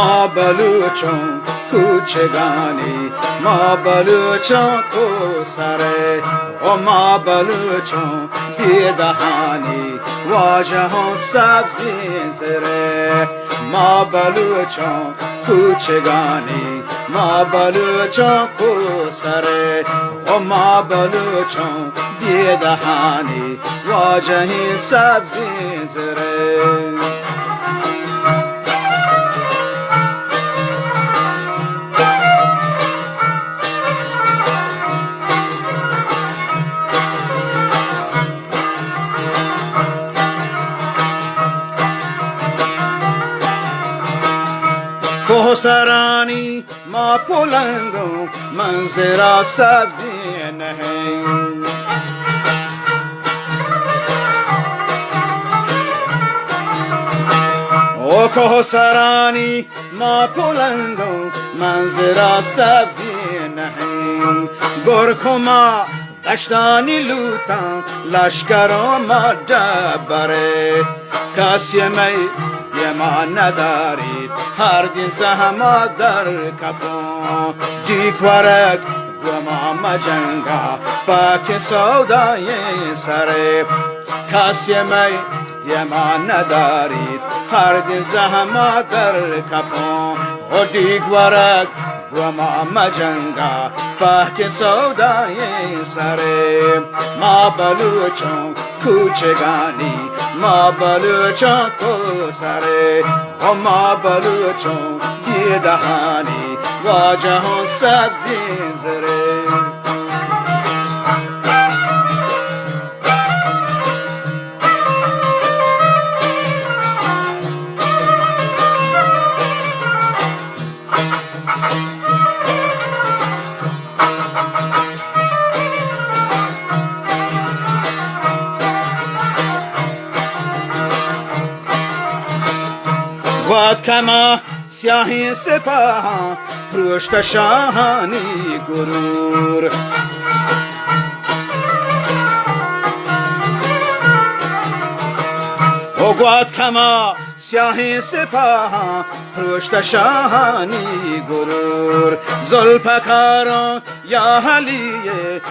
ما بلوچون کوچگانی ما بلوچون کو سره و ما بلوچون بیدهانی واجهون سبزی زره ما بلوچون کوچگانی ما بلوچون کو سره و ما بلوچون بیدهانی واجهی سبزی زره کوهسرانی ما پلنگو منظر سبزی نهنگ او کوهسرانی ما پلنگو منظر سبزی نهنگ گرخما دشتانی لوتان لشکر ما دبره کسی می ما ندارید هر دین زحمت در کپون دیک ورک گما مجنگا پاک سودای سره کسی می ما ندارید هر دین زحمت در کپون و دیک ورک گما مجنگا پاک سودای سره ما بلوچون کوچگانی ما بلوچون کو سره و ما بلوچون بیدهانی واجهون سبزی زره واد کما سیاهی سپاه پروشت شاهانی گرور و گواد کما سیاهی سپاه پروشت شاهانی گرور زلپکاران یا حلیه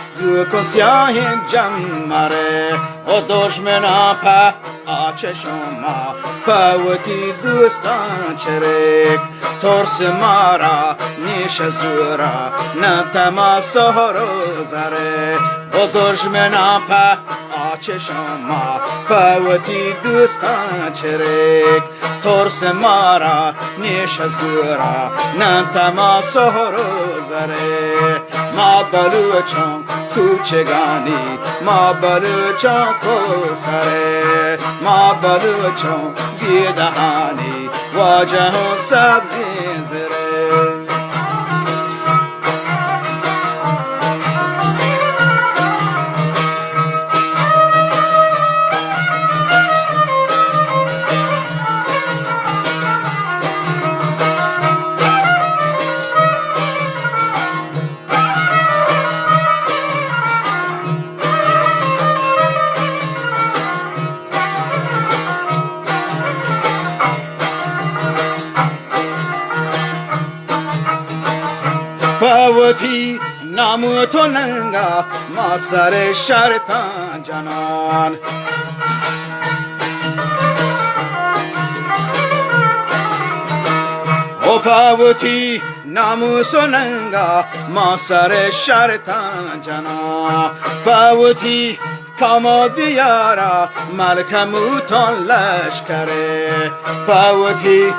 گو سیاهی جمره و دشمنا په آچه شما پاوتی دوستان چرک ترس مارا نیش زورا نتما سهرو زره و دشمنا په آچه شما پاوتی دوستان چرک ترس مارا نیش زورا نتما سهرو زره ما بلوچون کوچگانی ما بلوچون کو سره ما بلوچون بیدهانی واجهون سبزی زره پاوتی نامو تو ننگا ما سر شرطان جنان او پاوتی نامو سننگا ما سر شرطان جنان پاوتی کامو دیارا ملکموتان لشکره پاوتی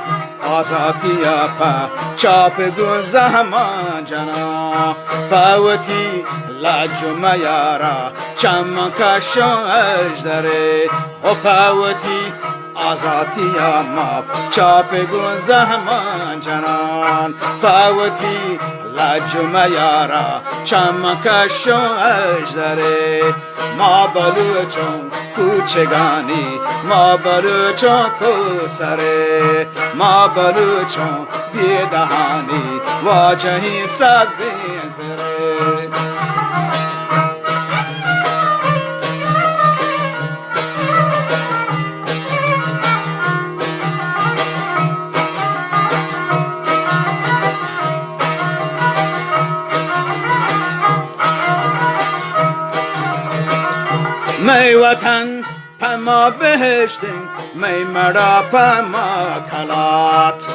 آزادیا پا چاپ گون زمان جنا پاوتی لاجو میارا چمن کشون اجدره و پاوتی آزادیا ما چاپ گون زمان جنان پاوتی لاجو میارا چمن کشون اجدره ما بلوچون کوچگانی ما بلوچون کو سره ما بلوچون بیدهانی واجهی سبزی زره می وطن پما بهشتین می مرا پما کلات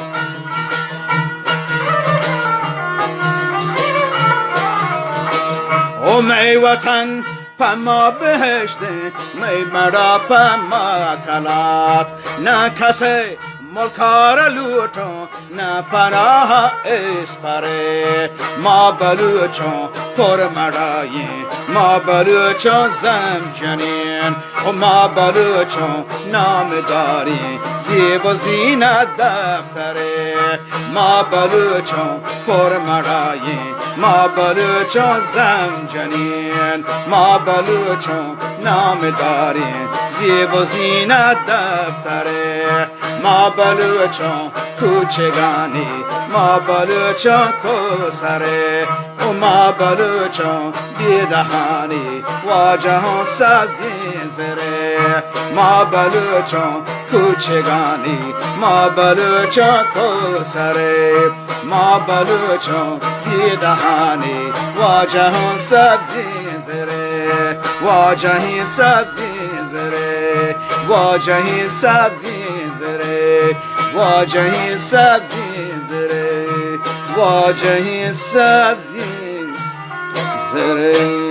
او می وطن پما بهشتین می مرا پما کلات نه کسی ملکار لوٹوں نہ پناہ اس پرے ما بلوچوں پر مڑائیں ما بلوچوں زمجنین و ما بلوچوں نامداری زیب و زینت دفترے ما بلوچوں پر مڑائیں ما بلوچوں زمجنین ما بلوچوں نامداری زیب و زینت دفترے ما بلوچوں کوچگانی ما بلوچوں کو سرے و ما بلوچوں دیدہانی واجہوں سبزی زرے ما بلوچوں کوچگانی ما بلوچوں کو سرے ما بلوچوں دیدہانی واجہوں سبزی زرے واجہی سبزی زرے واجهی سبزی زره واجهی سبزی زره واجهی سبزی زره